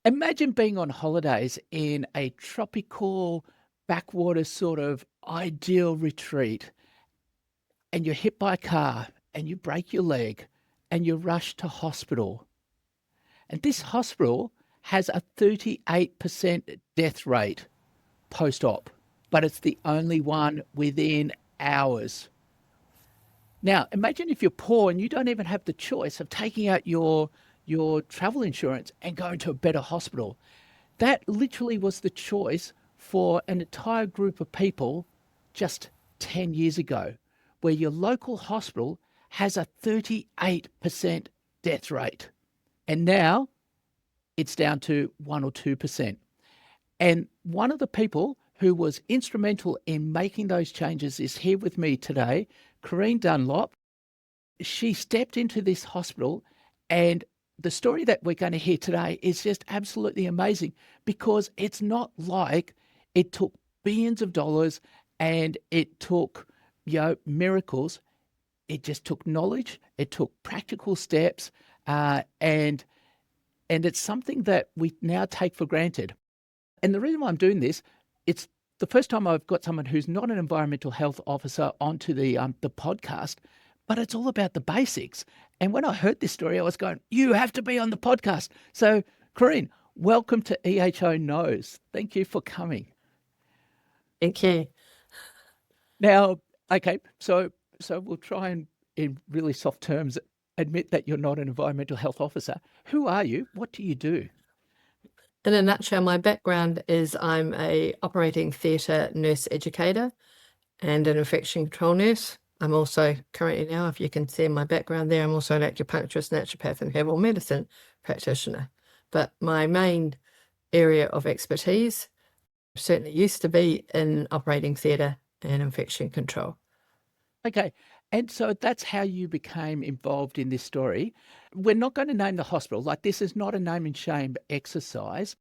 Imagine being on holidays in a tropical backwater sort of ideal retreat, and you're hit by a car and you break your leg and you're rushed to hospital. And this hospital has a 38% death rate post-op, but it's the only one within hours. Now, imagine if you're poor and you don't even have the choice of taking out your travel insurance and going to a better hospital. That literally was the choice for an entire group of people just 10 years ago, where your local hospital has a 38% death rate. And now it's down to 1 or 2%. And one of the people who was instrumental in making those changes is here with me today, Kareen Dunlop. She stepped into this hospital, and the story that we're going to hear today is just absolutely amazing, because it's not like it took billions of dollars and it took, miracles. It just took knowledge, it took practical steps, and it's something that we now take for granted. And the reason why I'm doing this, it's the first time I've got someone who's not an environmental health officer onto the podcast, but it's all about the basics. And when I heard this story, I was going, "You have to be on the podcast." So, Kareen, welcome to EHO Knows. Thank you for coming. Thank you. Now, okay, so we'll try and, in really soft terms, admit that you're not an environmental health officer. Who are you? What do you do? In a nutshell, my background is I'm a operating theatre nurse educator and an infection control nurse. I'm also currently now, if you can see my background there, I'm also an acupuncturist, naturopath and herbal medicine practitioner. But my main area of expertise certainly used to be in operating theatre and infection control. Okay. And so that's how you became involved in this story. We're not going to name the hospital. Like, this is not a name and shame exercise.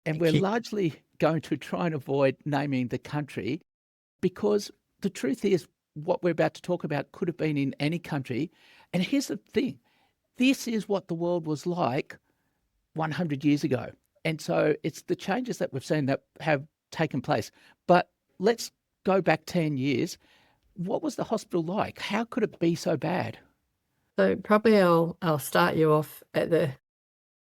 And we're Thank you. largely going to try and avoid naming the country, because the truth is, what we're about to talk about could have been in any country. And here's the thing, this is what the world was like 100 years ago. And so it's the changes that we've seen that have taken place. But let's go back 10 years. What was the hospital like? How could it be so bad? So probably I'll start you off at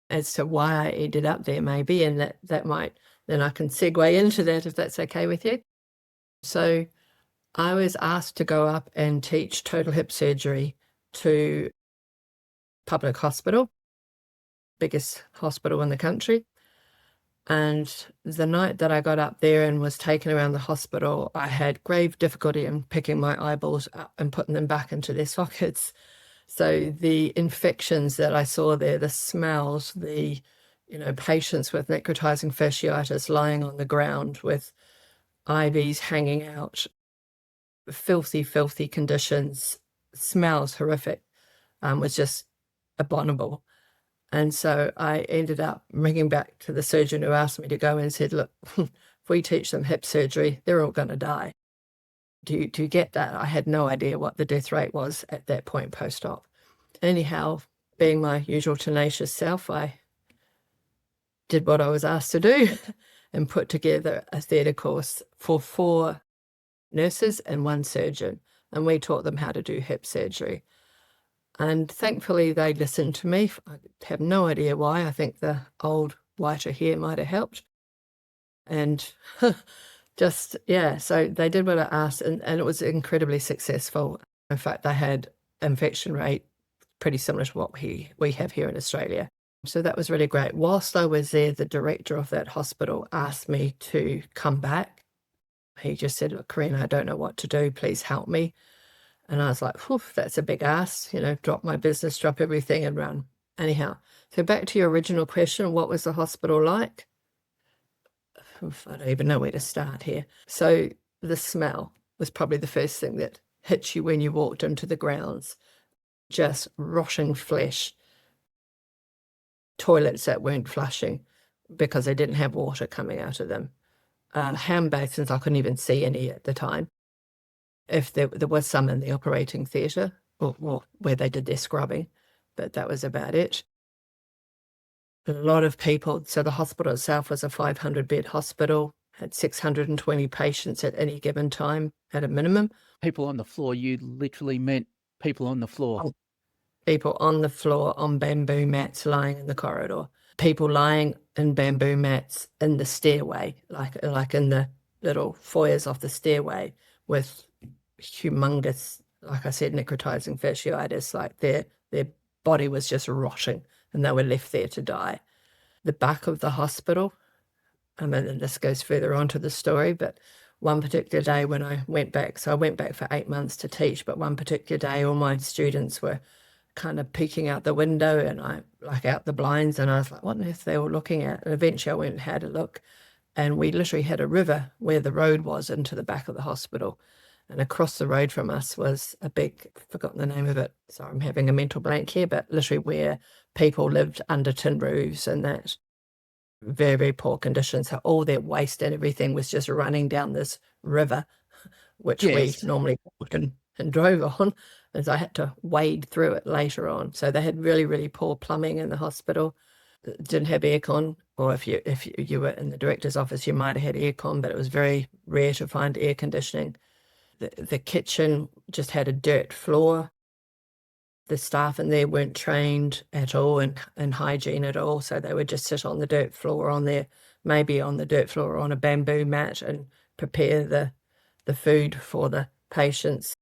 as to why I ended up there maybe, and that might, then I can segue into that if that's okay with you. So I was asked to go up and teach total hip surgery to public hospital, biggest hospital in the country. And the night that I got up there and was taken around the hospital, I had grave difficulty in picking my eyeballs up and putting them back into their sockets. So the infections that I saw there, the smells, the patients with necrotizing fasciitis lying on the ground with IVs hanging out, filthy, filthy conditions, smells horrific, was just abominable. And so I ended up ringing back to the surgeon who asked me to go and said, "Look, if we teach them hip surgery, they're all going to die." Do you get that? I had no idea what the death rate was at that point post-op. Anyhow, being my usual tenacious self, I did what I was asked to do and put together a theatre course for 4 nurses and 1 surgeon, and we taught them how to do hip surgery. And thankfully, they listened to me. I have no idea why. I think the old whiter hair might have helped. And just, yeah, so they did what I asked, and it was incredibly successful. In fact, they had infection rate pretty similar to what we have here in Australia. So that was really great. Whilst I was there, the director of that hospital asked me to come back. He just said, "Look, Kareen, I don't know what to do. Please help me." And I was like, "Whew, that's a big ask, drop my business, drop everything and run." Anyhow, so back to your original question, what was the hospital like? Oof, I don't even know where to start here. So the smell was probably the first thing that hit you when you walked into the grounds. Just rotting flesh, toilets that weren't flushing because they didn't have water coming out of them. Hand basins, I couldn't even see any at the time. If there was some in the operating theatre or where they did their scrubbing, but that was about it. a lot of people. So the hospital itself was a 500-bed hospital, had 620 patients at any given time at a minimum. People on the floor, you literally meant people on the floor. People on the floor on bamboo mats lying in the corridor. People lying in bamboo mats in the stairway, like in the little foyers off the stairway with humongous, like I said, necrotizing fasciitis, like their body was just rotting and they were left there to die. The back of the hospital, I mean, and this goes further on to the story, but one particular day when I went back, so I went back for 8 months to teach, but one particular day all my students were kind of peeking out the window and I like out the blinds and I was like, what on earth they were looking at? And eventually I went and had a look and we literally had a river where the road was into the back of the hospital. And across the road from us was a big, I've forgotten the name of it, so I'm having a mental blank here, but literally where people lived under tin roofs and that. Very, very poor conditions. So all their waste and everything was just running down this river, which we Yes. normally walked and drove on. And so I had to wade through it later on. So they had really, really poor plumbing in the hospital. Didn't have aircon, or if you were in the director's office, you might have had aircon, but it was very rare to find air conditioning. The kitchen just had a dirt floor. The staff in there weren't trained at all in hygiene at all, so they would just sit on the dirt floor maybe on the dirt floor on a bamboo mat and prepare the food for the patients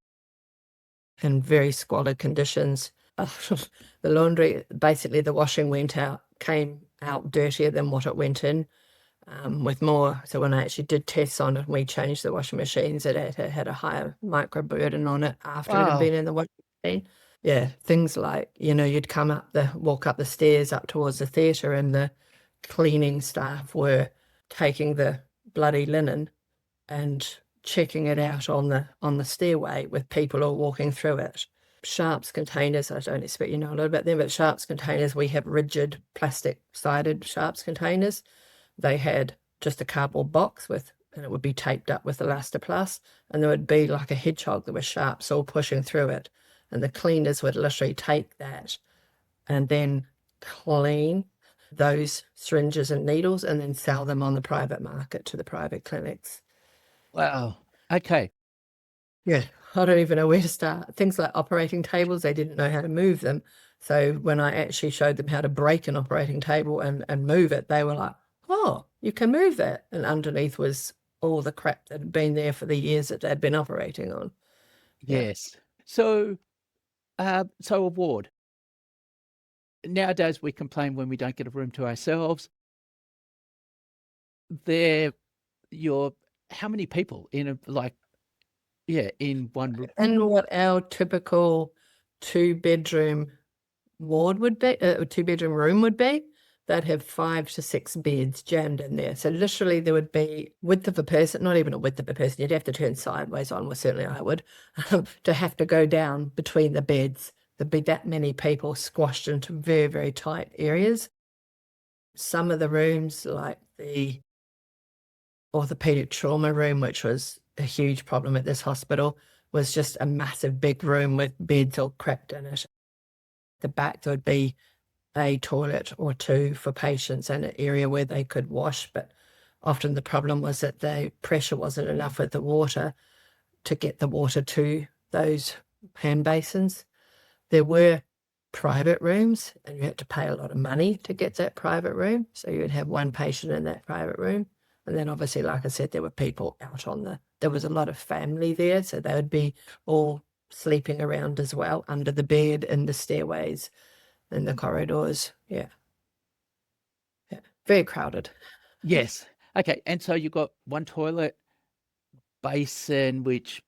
in very squalid conditions. The laundry, basically the washing came out dirtier than what it went in. With more, so when I actually did tests on it, we changed the washing machines. It had a higher microburden on it after it had Wow. been in the washing machine. Yeah, things like, you'd walk up the stairs up towards the theatre and the cleaning staff were taking the bloody linen and checking it out on the stairway with people all walking through it. Sharps containers, I don't expect you know a lot about them, but Sharps containers, we have rigid plastic-sided Sharps containers. They had just a cardboard box and it would be taped up with elastoplast, and there would be like a hedgehog that was Sharps all pushing through it. And the cleaners would literally take that and then clean those syringes and needles and then sell them on the private market to the private clinics. Wow. Okay. Yeah, I don't even know where to start. Things like operating tables, they didn't know how to move them. So when I actually showed them how to break an operating table and move it, they were like, oh, you can move that. And underneath was all the crap that had been there for the years that they'd been operating on. Yeah. Yes. So, so a ward. Nowadays, we complain when we don't get a room to ourselves. There, you're how many people in in one room? And what our typical two-bedroom ward would be, a two-bedroom room would be, they'd have 5 to 6 beds jammed in there. So literally there would be width of a person, not even a width of a person, you'd have to turn sideways on, well, certainly I would, to have to go down between the beds. There'd be that many people squashed into very, very tight areas. Some of the rooms, like the orthopedic trauma room, which was a huge problem at this hospital, was just a massive big room with beds all cracked in it. The back there would be a toilet or two for patients and an area where they could wash, but often the problem was that the pressure wasn't enough with the water to get the water to those hand basins. There were private rooms and you had to pay a lot of money to get that private room. So you'd have one patient in that private room. And then obviously, like I said, there were people out there was a lot of family there. So they would be all sleeping around as well, under the bed, in the stairways, in the corridors. Yeah. Yeah. Very crowded. Yes. Okay. And so you've got one toilet basin, which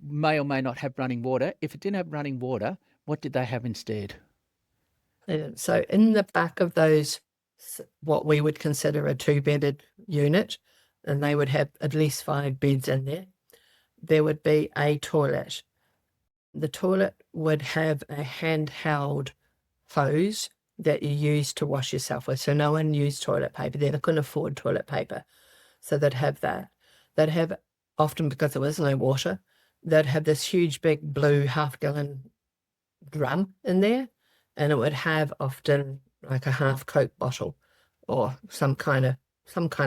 may or may not have running water. If it didn't have running water, what did they have instead? So in the back of those, what we would consider a two-bedded unit, and they would have at least 5 beds in there would be a toilet. The toilet would have a handheld hose that you use to wash yourself with. So no one used toilet paper. They couldn't afford toilet paper. So they'd have that. They'd have, often because there was no water, they'd have this huge big blue half-gallon drum in there, and it would have often like a half Coke bottle or some kind of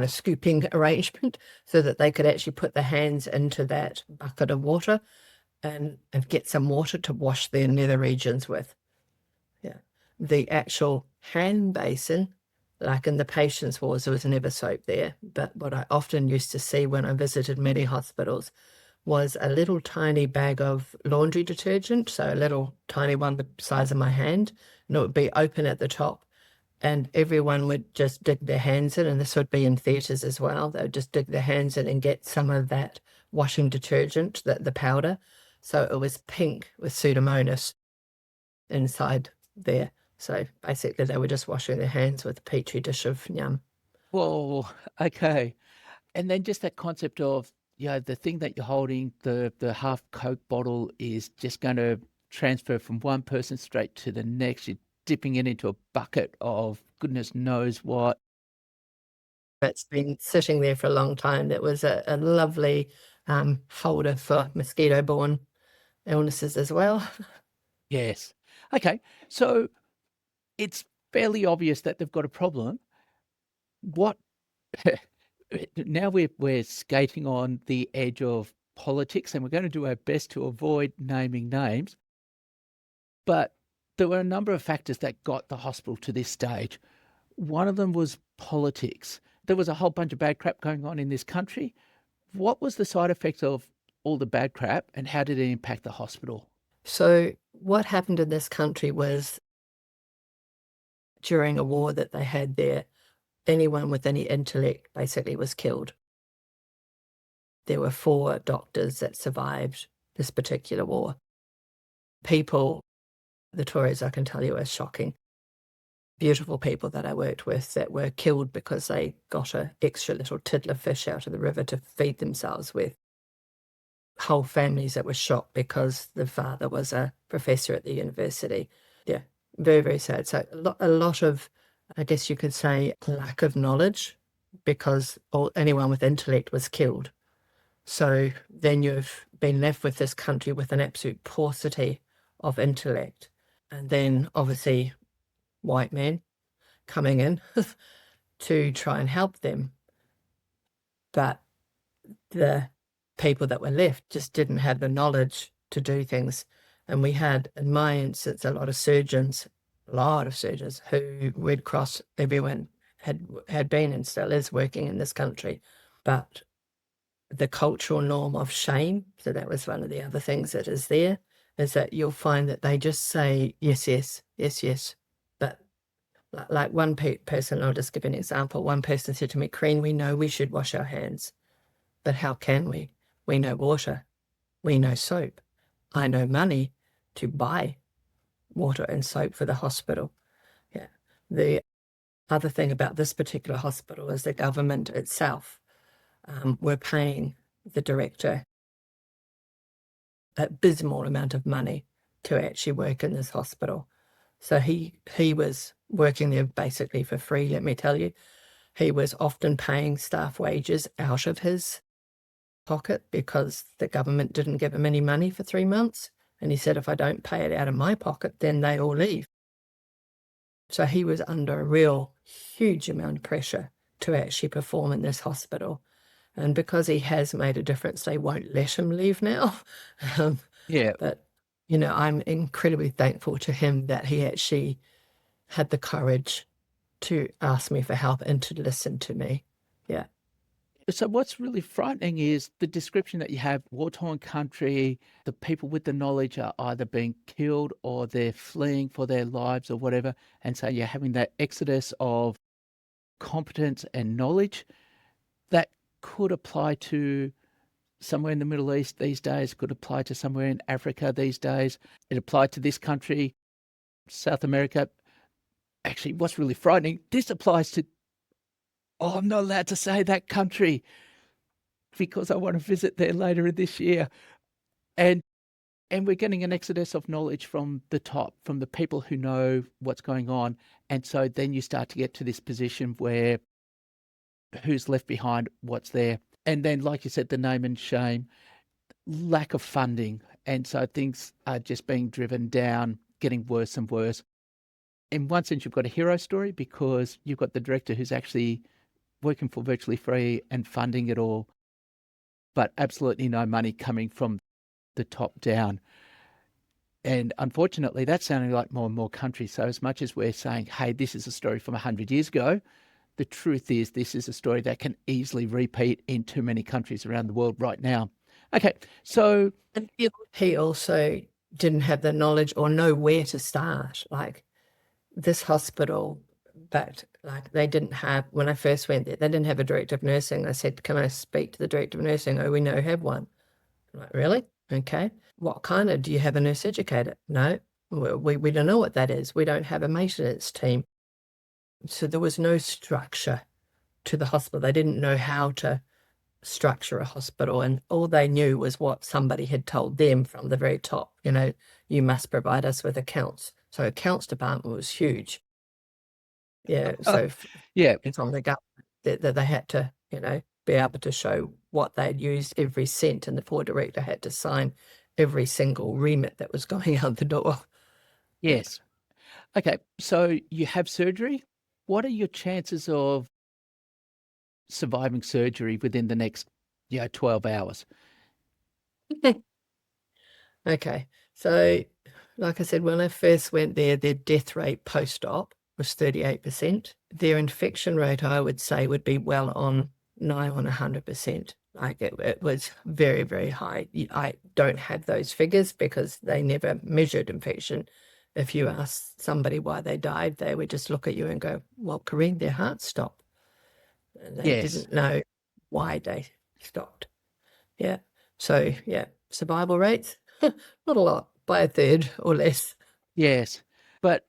scooping arrangement so that they could actually put their hands into that bucket of water and get some water to wash their nether regions with. Yeah. The actual hand basin, like in the patient's wards, there was never soap there. But what I often used to see when I visited many hospitals was a little tiny bag of laundry detergent, so a little tiny one the size of my hand, and it would be open at the top. And everyone would just dig their hands in, and this would be in theatres as well. They would just dig their hands in and get some of that washing detergent, the powder. So it was pink with Pseudomonas inside there. So basically, they were just washing their hands with a petri dish of yum. Whoa, okay. And then just that concept of, the thing that you're holding, the half Coke bottle is just going to transfer from one person straight to the next. You're dipping it into a bucket of goodness knows what. It's been sitting there for a long time. That was a lovely folder for mosquito-borne illnesses as well. Yes. Okay. So it's fairly obvious that they've got a problem. What now we're skating on the edge of politics, and we're going to do our best to avoid naming names. But there were a number of factors that got the hospital to this stage. One of them was politics. There was a whole bunch of bad crap going on in this country. What was the side effect of all the bad crap, and how did it impact the hospital? So what happened in this country was during a war that they had there, anyone with any intellect basically was killed. There were 4 doctors that survived this particular war. People, the Tories, I can tell you, are shocking. Beautiful people that I worked with that were killed because they got an extra little tiddler fish out of the river to feed themselves with. Whole families that were shocked because the father was a professor at the university. Yeah, very, very sad. So a lot of, I guess you could say, lack of knowledge because anyone with intellect was killed. So then you've been left with this country with an absolute paucity of intellect. And then obviously white men coming in to try and help them. But the people that were left just didn't have the knowledge to do things. And we had, in my instance, a lot of surgeons who Red Cross, everyone had been and still is working in this country. But the cultural norm of shame, so that was one of the other things that is there, is that you'll find that they just say, yes, yes, yes, yes. But like one person, I'll just give an example. One person said to me, Kareen, we know we should wash our hands, but how can we? We know water. We know soap. I know money to buy water and soap for the hospital. Yeah. The other thing about this particular hospital is the government itself were paying the director an abysmal amount of money to actually work in this hospital. So he was working there basically for free, let me tell you. He was often paying staff wages out of his pocket because the government didn't give him any money for 3 months. And he said, if I don't pay it out of my pocket, then they all leave. So he was under a real huge amount of pressure to actually perform in this hospital. And because he has made a difference, they won't let him leave now. Um, Yeah. but, I'm incredibly thankful to him that he actually had the courage to ask me for help and to listen to me. Yeah. So what's really frightening is the description that you have, war-torn country, the people with the knowledge are either being killed or they're fleeing for their lives or whatever. And so you're having that exodus of competence and knowledge that could apply to somewhere in the Middle East these days, could apply to somewhere in Africa these days. It applied to this country, South America. Actually, what's really frightening, this applies to, oh, I'm not allowed to say that country because I want to visit there later this year. And we're getting an exodus of knowledge from the top, from the people who know what's going on. And so then you start to get to this position where who's left behind, what's there. And then, like you said, the name and shame, lack of funding. And so things are just being driven down, getting worse and worse. in one sense, you've got a hero story because you've got the director who's actually working for virtually free and funding it all, but absolutely no money coming from the top down. And unfortunately, that's sounding like more and more countries. So as much as we're saying, hey, this is a story from 100 years ago, the truth is this is a story that can easily repeat in too many countries around the world right now. Okay, so And he also didn't have the knowledge or know where to start. Like this hospital, but like they didn't have, when I first went there, they didn't have a director of nursing. I said, can I speak to the director of nursing? Oh, we now have one. I'm like, really? Okay. What kind of, do you have a nurse educator? No, we don't know what that is. We don't have a maintenance team. So there was no structure to the hospital. They didn't know how to structure a hospital, and all they knew was what somebody had told them from the very top. You must provide us with accounts. So accounts department was huge. Yeah, so yeah, from the government that they had to, be able to show what they'd used every cent, and the poor director had to sign every single remit that was going out the door. Yeah. yes. Okay, so you have surgery. What are your chances of surviving surgery within the next, 12 hours? Okay. So, like I said, when I first went there, their death rate post-op was 38%. Their infection rate, I would say, would be well on nigh on 100%. Like it was very, very high. I don't have those figures because they never measured infection. If you ask somebody why they died, they would just look at you and go, well, Kareen, their heart stopped. And they Yes, didn't know why they stopped. Yeah. So, yeah, survival rates, not a lot, by a third or less. yes. But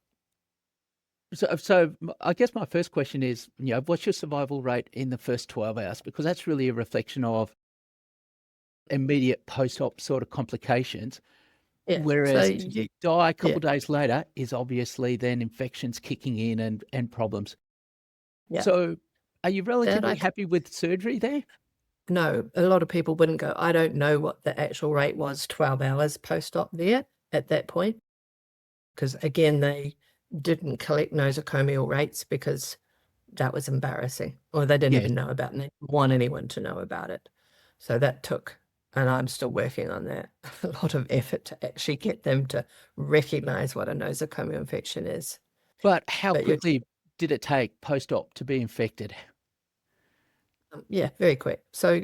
so I guess my first question is, what's your survival rate in the first 12 hours? Because that's really a reflection of immediate post-op sort of complications. Yeah. So, Whereas to die a yeah, couple of days later is obviously then infections kicking in and problems. yeah. So are you That relatively happy with surgery there? no, a lot of people wouldn't go. I don't know what the actual rate was 12 hours post-op there at that point. Because again, they didn't collect nosocomial rates because that was embarrassing, or they didn't Yes. even know about it, and they didn't want anyone to know about it. So that took, and I'm still working on that, a lot of effort to actually get them to recognize what a nosocomial infection is. But how But you're, quickly did it take post-op to be infected? yeah, very quick. So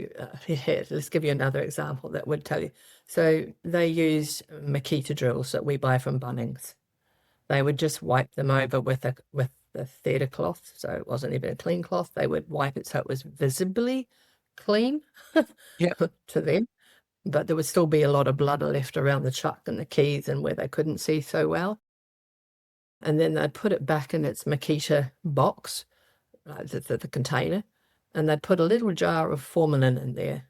here, let's give you another example that would tell you. So they use Makita drills that we buy from Bunnings. They would just wipe them over with the theatre cloth, so it wasn't even a clean cloth. They would wipe it so it was visibly clean Yeah. to them, but there would still be a lot of blood left around the chuck and the keys and where they couldn't see so well. And then they'd put it back in its Makita box, the container, and they'd put a little jar of formalin in there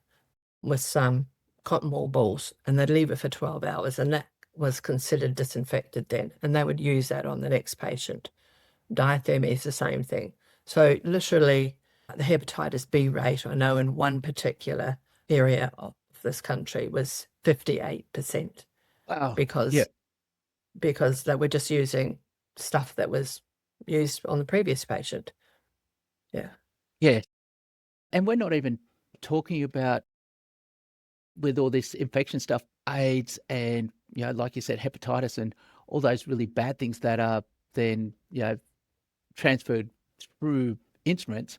with some cotton wool balls, and they'd leave it for 12 hours, and that was considered disinfected then, and they would use that on the next patient. Diathermy is the same thing. So literally, the hepatitis B rate, I know in one particular area of this country was 58% Wow. Yeah. because they were just using stuff that was used on the previous patient. Yeah. Yeah. And we're not even talking about, with all this infection stuff, AIDS and, like you said, hepatitis and all those really bad things that are then, transferred through instruments.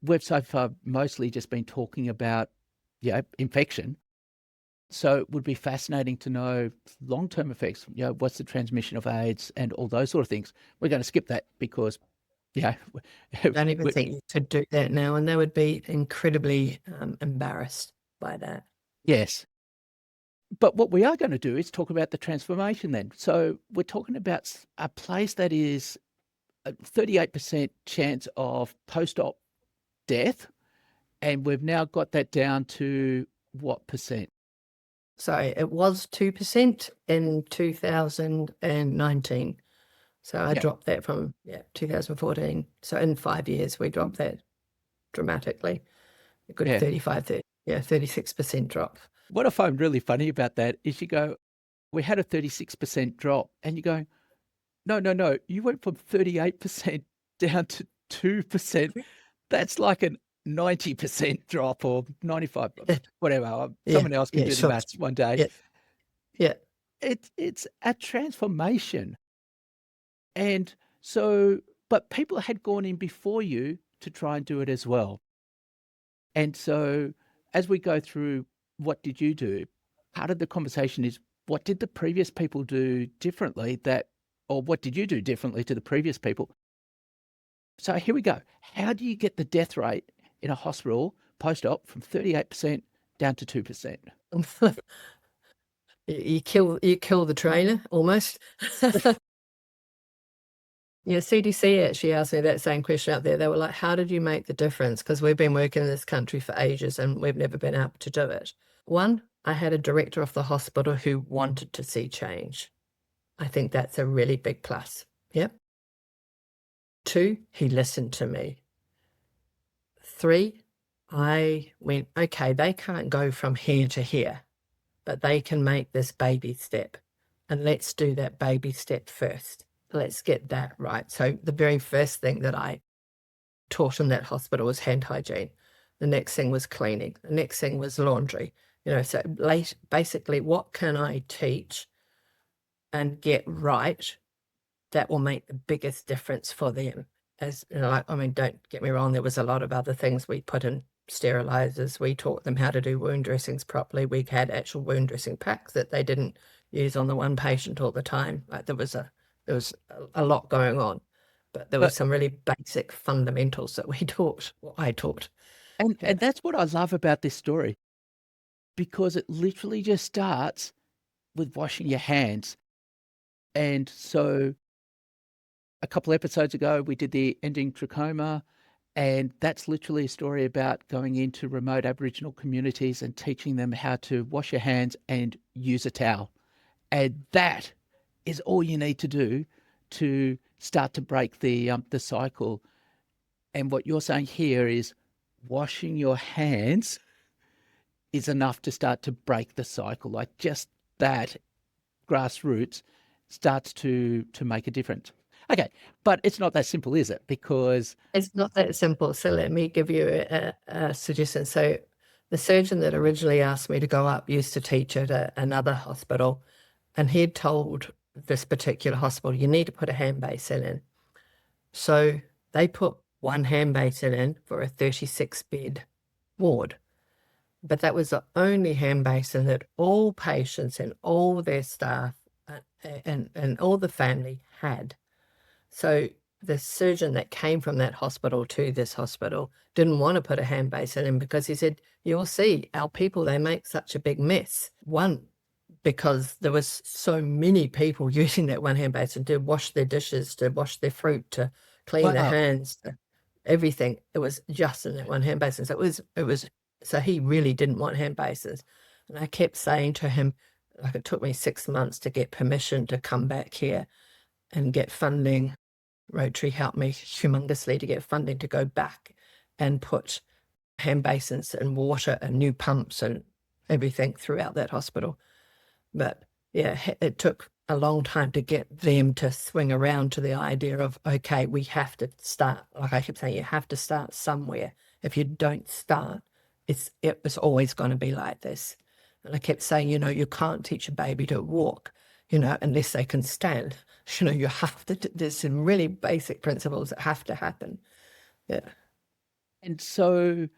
We've so far mostly just been talking about, infection. So it would be fascinating to know long-term effects, what's the transmission of AIDS and all those sort of things. We're going to skip that because, yeah, Don't even think you could do that now, and they would be incredibly embarrassed by that. yes. But what we are going to do is talk about the transformation then. So we're talking about a place that is a 38% chance of post-op death, and we've now got that down to what percent? So it was 2% in 2019. So I Yeah, dropped that from 2014. So in 5 years, we dropped that dramatically. A good yeah. 36% drop. What I find really funny about that is you go, we had a 36% drop, and you go, No. You went from 38% down to 2%. That's like a 90% drop or 95, whatever. Yeah, Someone else can yeah, do the sure. maths one day. Yeah, yeah. It's a transformation. And so, but people had gone in before you to try and do it as well. And so, as we go through, what did you do? Part of the conversation is, what did the previous people do differently or what did you do differently to the previous people? So here we go. How do you get the death rate in a hospital post-op from 38% down to 2%? You kill the trainer almost. Yeah, CDC actually asked me that same question out there. They were like, how did you make the difference? Because we've been working in this country for ages and we've never been able to do it. One, I had a director of the hospital who wanted to see change. I think that's a really big plus. Yep. Two, he listened to me. Three, I went, okay, they can't go from here to here, but they can make this baby step. And let's do that baby step first. Let's get that right. So the very first thing that I taught in that hospital was hand hygiene. The next thing was cleaning. The next thing was laundry. So basically, what can I teach and get right that will make the biggest difference for them? Don't get me wrong, there was a lot of other things. We put in sterilizers. We taught them how to do wound dressings properly. We had actual wound dressing packs that they didn't use on the one patient all the time. Like there was a lot going on, but there were But some really basic fundamentals that we taught, or I taught. Yeah. and that's what I love about this story, because it literally just starts with washing your hands. And so a couple episodes ago, we did the ending trachoma, and that's literally a story about going into remote Aboriginal communities and teaching them how to wash your hands and use a towel. And that is all you need to do to start to break the cycle. And what you're saying here is washing your hands is enough to start to break the cycle. Like just that grassroots starts to make a difference. Okay, but it's not that simple, is it? Because It's not that simple. So let me give you a suggestion. So the surgeon that originally asked me to go up used to teach at another hospital, and he had told this particular hospital, you need to put a hand basin in. So they put one hand basin in for a 36-bed ward. But that was the only hand basin that all patients and all their staff and all the family had. So the surgeon that came from that hospital to this hospital didn't want to put a hand basin in because he said, you'll see, our people, they make such a big mess. One, because there was so many people using that one hand basin to wash their dishes, to wash their fruit, to clean their wow, hands, everything. It was just in that one hand basin. So so he really didn't want hand basins. And I kept saying to him, like it took me 6 months to get permission to come back here and get funding. Rotary helped me humongously to get funding to go back and put hand basins and water and new pumps and everything throughout that hospital. But yeah, it took a long time to get them to swing around to the idea of, okay, we have to start. Like I keep saying, you have to start somewhere. If you don't start, it was always going to be like this. And I kept saying, you can't teach a baby to walk, unless they can stand. You have to, there's some really basic principles that have to happen. Yeah. and so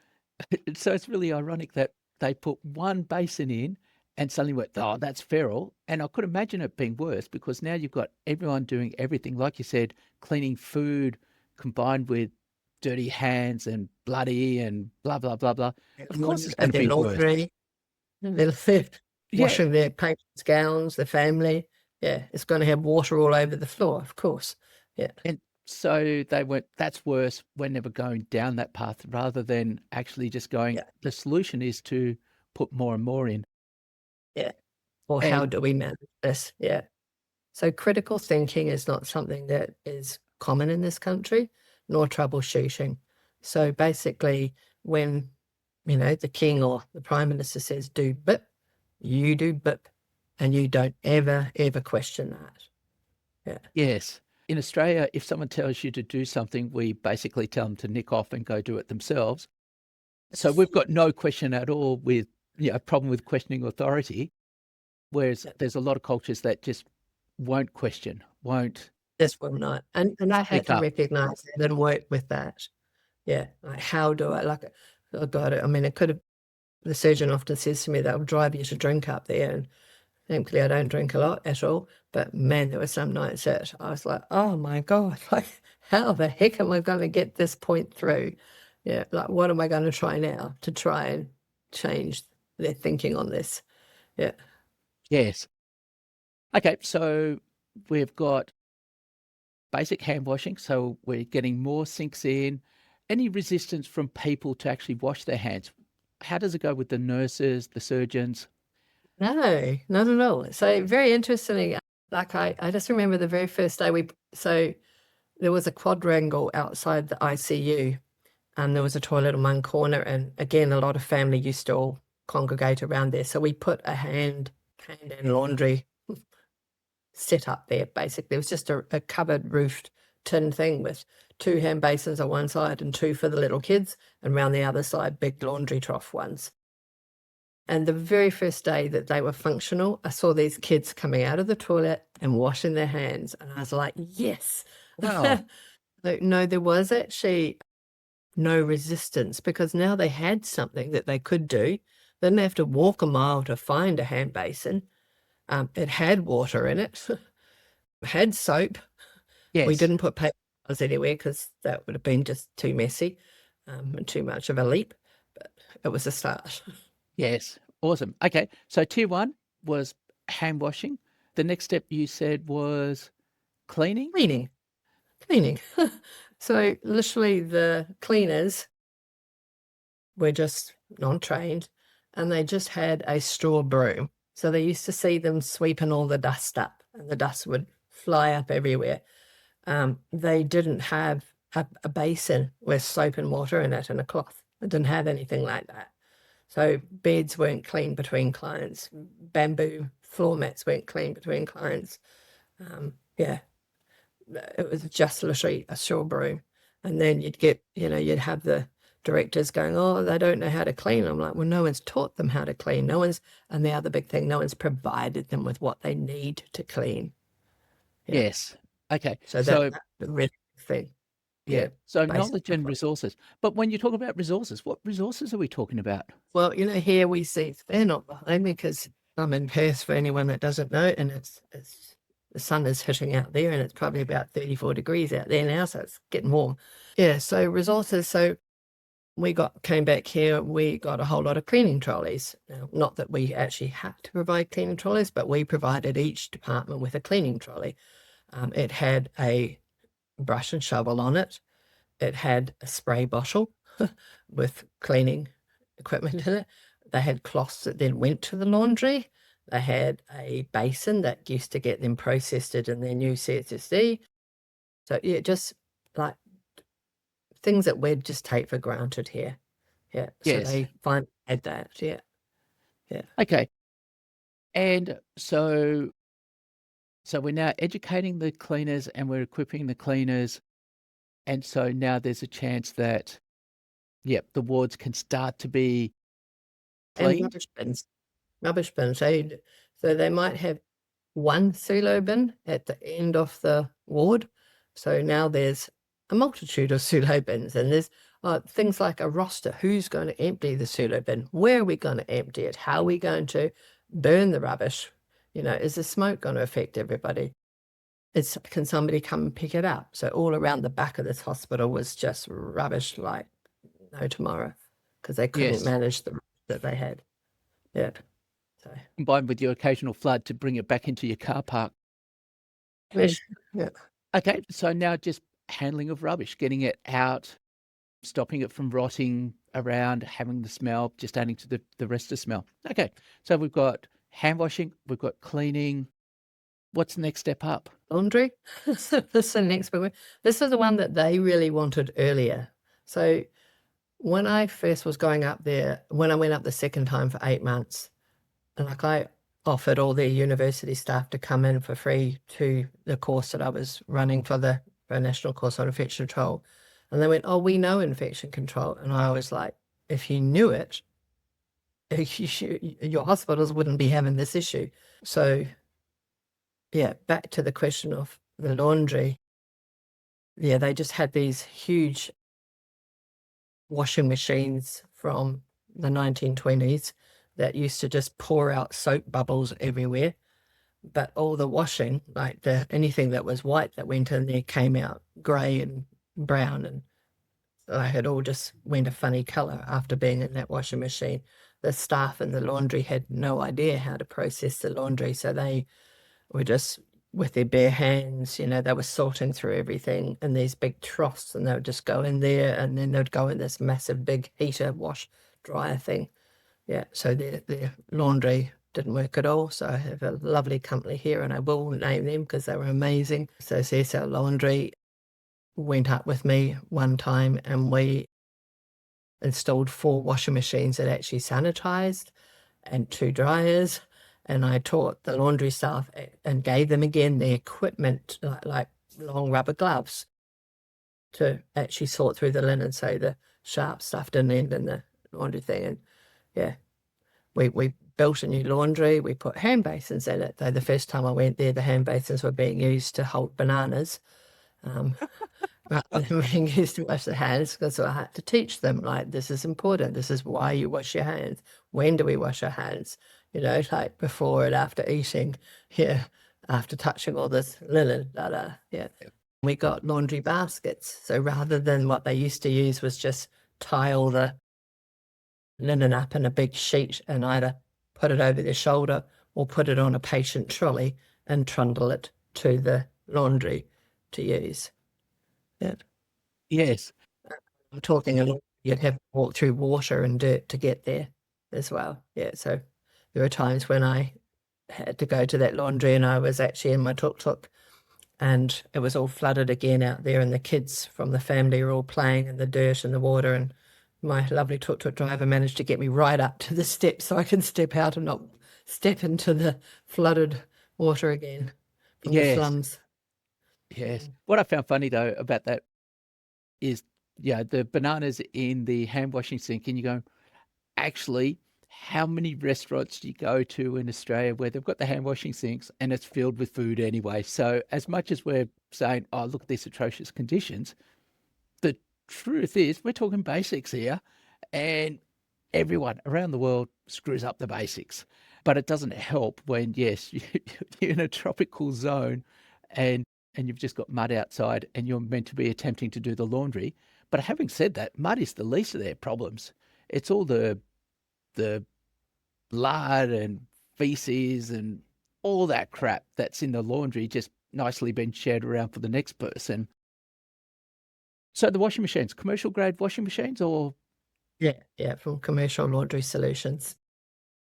so it's really ironic that they put one basin in and suddenly went, oh, that's feral. And I could imagine it being worse because now you've got everyone doing everything, like you said, cleaning food combined with dirty hands and bloody and blah blah blah blah. Of course, it's going to Their be worse. laundry, they're Yeah, washing their patients' gowns, their family. Yeah, it's going to have water all over the floor, of course. Yeah, and so they went, that's worse. We're never going down that path, rather than actually just going, yeah, the solution is to put more and more in. yeah. Or how And do we manage this? Yeah. So critical thinking is not something that is common in this country, nor troubleshooting. So basically, when the king or the prime minister says do bip, you do bip, and you don't ever question that. Yeah. Yes. In Australia, if someone tells you to do something, we basically tell them to nick off and go do it themselves. So we've got no question at all with, a problem with questioning authority, whereas Yeah. there's a lot of cultures that just won't question, won't This will not. And I had speak to up. recognize that and work with that. Yeah. Like, how do I like it? Oh God, I mean, it could have, the surgeon often says to me, they'll drive you to drink up there. And thankfully, I don't drink a lot at all. But man, there were some nights that I was like, oh my God, like, how the heck am I going to get this point through? Yeah. Like, what am I going to try now to try and change their thinking on this? Yeah. Yes. Okay, so we've got basic hand washing, so we're getting more sinks in. Any resistance from people to actually wash their hands? How does it go with the nurses, the surgeons? No, not at all. So very interestingly, like I just remember the very first day so there was a quadrangle outside the ICU, and there was a toilet in one corner, and again, a lot of family used to all congregate around there. So we put a hand and laundry set up there. Basically, it was just a covered roofed tin thing with two hand basins on one side and two for the little kids, and round the other side, big laundry trough ones. And the very first day that they were functional, I saw these kids coming out of the toilet and washing their hands. And I was like, yes. Wow. No, there was actually no resistance because now they had something that they could do. They didn't have to walk a mile to find a hand basin. It had water in it, had soap. We Yes. didn't put paper towels anywhere because that would have been just too messy and too much of a leap. But it was a start. Yes. Awesome. Okay, so tier 1 was hand washing. The next step you said was cleaning? Cleaning. Cleaning. So literally the cleaners were just non-trained and they just had a straw broom. So they used to see them sweeping all the dust up and the dust would fly up everywhere. They didn't have a basin with soap and water in it and a cloth. It didn't have anything like that. So beds weren't clean between clients. Bamboo floor mats weren't clean between clients. Yeah, it was just literally a straw broom. And then you'd get, you'd have the directors going, oh, they don't know how to clean. I'm like, well, no one's taught them how to clean. And the other big thing, no one's provided them with what they need to clean. Yeah. Yes. Okay, So that's so the really big thing. yeah, Yeah. so Basic knowledge stuff and like. resources. But when you talk about resources, what resources are we talking about? Well, here we see they're not behind me because I'm in Perth for anyone that doesn't know, and it's the sun is hitting out there, and it's probably about 34 degrees out there now, so it's getting warm. Yeah, so resources. So we came back here, we got a whole lot of cleaning trolleys. Now, not that we actually had to provide cleaning trolleys, but we provided each department with a cleaning trolley. It had a brush and shovel on it. It had a spray bottle with cleaning equipment in it. They had cloths that then went to the laundry. They had a basin that used to get them processed in their new CSSD. So yeah, just like things that we'd just take for granted here. Yeah. So Yes. they finally had that. Yeah. Yeah. Okay, and so we're now educating the cleaners and we're equipping the cleaners, and so now there's a chance that, yep, the wards can start to be And cleaned? rubbish bins. Rubbish bins. So they might have one silo bin at the end of the ward. So now there's a multitude of silo bins, and there's things like a roster. Who's going to empty the silo bin? Where are we going to empty it? How are we going to burn the rubbish? Is the smoke going to affect everybody? Can somebody come and pick it up? So all around the back of this hospital was just rubbish like no tomorrow because they couldn't Yes, manage the that they had. Yeah. So combined with your occasional flood to bring it back into your car park. rubbish. Yeah. Okay, so now just handling of rubbish, getting it out, stopping it from rotting around, having the smell, just adding to the rest of the smell. Okay, so we've got hand washing, we've got cleaning. What's the next step up? Laundry. So this is the next big one. This is the one that they really wanted earlier. So when I first was going up there, when I went up the second time for 8 months, and like I offered all their university staff to come in for free to the course that I was running for the national course on infection control. And they went, "Oh, we know infection control." And I was like, if you knew it, your hospitals wouldn't be having this issue. So, yeah, back to the question of the laundry. Yeah, they just had these huge washing machines from the 1920s that used to just pour out soap bubbles everywhere. But all the washing, like anything that was white that went in there came out grey and brown, and like it all just went a funny colour after being in that washing machine. The staff in the laundry had no idea how to process the laundry, so they were just with their bare hands, they were sorting through everything in these big troughs, and they would just go in there, and then they'd go in this massive big heater wash dryer thing. Yeah, so their laundry didn't work at all. So I have a lovely company here, and I will name them because they were amazing. So CSL Laundry went up with me one time, and we installed 4 washing machines that actually sanitized and 2 dryers. And I taught the laundry staff and gave them again the equipment, like long rubber gloves, to actually sort through the linen so the sharp stuff didn't end in the laundry thing. And yeah, we built a new laundry. We put hand basins in it. Though the first time I went there, the hand basins were being used to hold bananas. Rather than being used to wash the hands, because I had to teach them, like, this is important. This is why you wash your hands. When do we wash our hands? Like before and after eating. Yeah, after touching all this linen. Yeah. We got laundry baskets. So rather than what they used to use was just tie all the linen up in a big sheet and either put it over their shoulder or put it on a patient trolley and trundle it to the laundry to use. Yeah. Yes. I'm talking a lot. You'd have to walk through water and dirt to get there as well. Yeah, so there were times when I had to go to that laundry and I was actually in my tuk-tuk and it was all flooded again out there, and the kids from the family were all playing in the dirt and the water, and my lovely tuk-tuk driver managed to get me right up to the steps so I can step out and not step into the flooded water again from the Yes. slums. Yes. What I found funny though about that is, the bananas in the hand washing sink, and you go, actually, how many restaurants do you go to in Australia where they've got the hand washing sinks and it's filled with food anyway? So as much as we're saying, oh, look at these atrocious conditions, the truth is we're talking basics here, and everyone around the world screws up the basics. But it doesn't help when, yes, you're in a tropical zone and you've just got mud outside and you're meant to be attempting to do the laundry. But having said that, mud is the least of their problems. It's all the lard and feces and all that crap that's in the laundry just nicely been shared around for the next person. So the washing machines, commercial grade washing machines, or Yeah, from Commercial Laundry Solutions.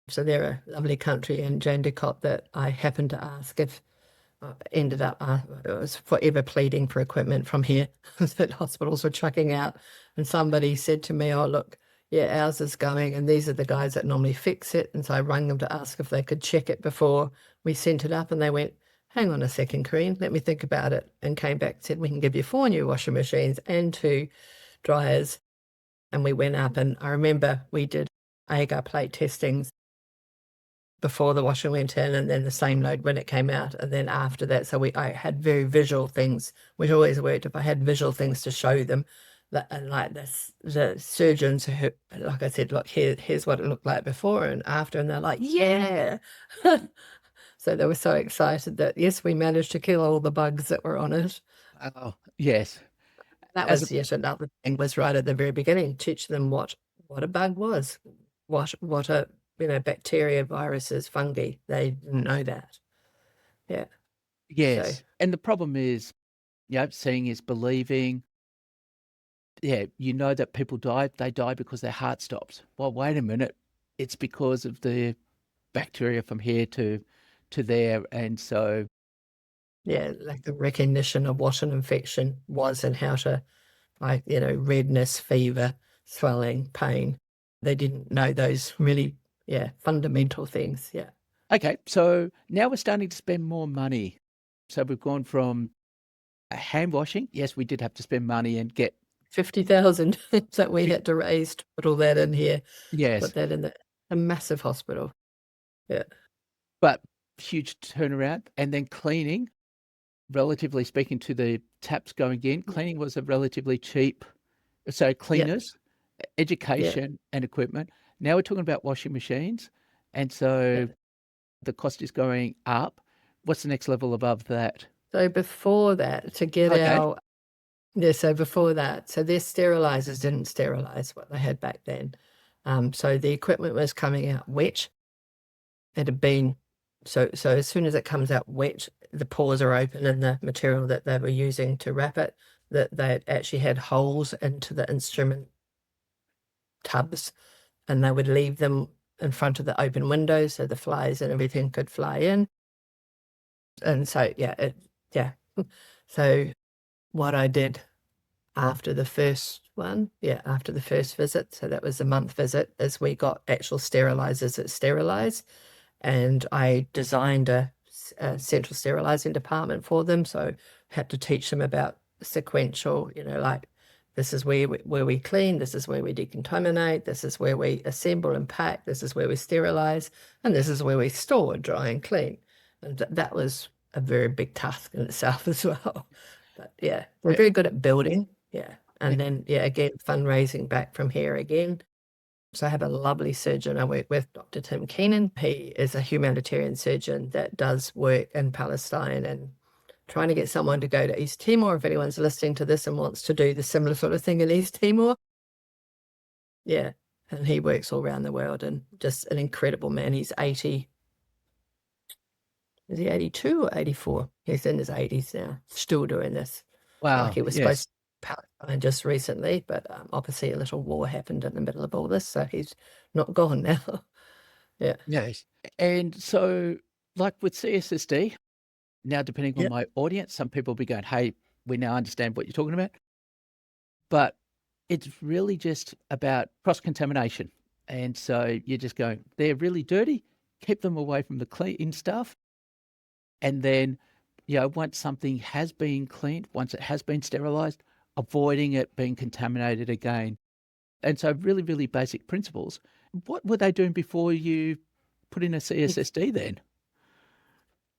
So they're a lovely country in Jandakot that I happened to ask if ended up, I was forever pleading for equipment from here that hospitals were chucking out. And somebody said to me, "Oh, look, yeah, ours is going, and these are the guys that normally fix it." And so I rang them to ask if they could check it before we sent it up. And they went, "Hang on a second, Kareen, let me think about it." And came back and said, "We can give you 4 new washing machines and 2 dryers." And we went up, and I remember we did agar plate testings before the washer went in, and then the same load when it came out, and then after that. So I had very visual things, which always worked. If I had visual things to show them, that, and like this, the surgeons who, like I said, look, here's what it looked like before and after, and they're like, yeah. So they were so excited that yes, we managed to kill all the bugs that were on it. oh, yes, That as a, was yet another thing, was right at the very beginning, teach them what a bug was, what a bacteria, viruses, fungi. They didn't know that. Yeah. So yes. And the problem is, seeing is believing. Yeah, you know that people die, they die because their heart stops. Well, wait a minute. It's because of the bacteria from here to there. And so, yeah, like the recognition of what an infection was and how to, like, redness, fever, swelling, pain. They didn't know those really, fundamental things. Yeah. Okay, so now we're starting to spend more money. So we've gone from hand washing. Yes, we did have to spend money and get 50,000 that we had to raise to put all that in here, yes, put that in a massive hospital. Yeah. but huge turnaround. And then cleaning, relatively speaking to the taps going in, cleaning was a relatively cheap. So Yeah. cleaners, Yeah. education and equipment. Now we're talking about washing machines. And Yeah. so the cost is going up. What's the next level above that? So before that, to get Okay. our yeah, so before that, so their sterilizers didn't sterilize what they had back then. So the equipment was coming out wet. It had been so as soon as it comes out wet, the pores are open in the material that they were using to wrap it, that they actually had holes into the instrument tubs, and they would leave them in front of the open windows so the flies and everything could fly in. And so yeah. So what I did after the first one, yeah, after the first visit, so that was a month visit, is we got actual sterilizers that sterilize, and I designed a central sterilizing department for them. So had to teach them about sequential, like this is where we clean, this is where we decontaminate, this is where we assemble and pack, this is where we sterilize, and this is where we store, dry and clean. And that was a very big task in itself as well. But yeah, we're Yeah. very good at building. Yeah. Yeah. And then, yeah, again, fundraising back from here again. So I have a lovely surgeon. I work with Dr. Tim Keenan. He is a humanitarian surgeon that does work in Palestine and trying to get someone to go to East Timor. If anyone's listening to this and wants to do the similar sort of thing in East Timor, yeah. And he works all around the world and just an incredible man. He's 80. Is he 82 or 84? He's in his 80s now, still doing this. Like Wow. he was Yes. supposed to Palestine just recently, but obviously a little war happened in the middle of all this, so he's not gone now. Yeah. Yes. And so, like with CSSD, now depending on Yeah. my audience, some people will be going, hey, we now understand what you're talking about. But it's really just about cross contamination. And so you're just going, they're really dirty, keep them away from the clean stuff. And then, once something has been cleaned, once it has been sterilized, avoiding it being contaminated again. And so, really, really basic principles. What were they doing before you put in a CSSD then?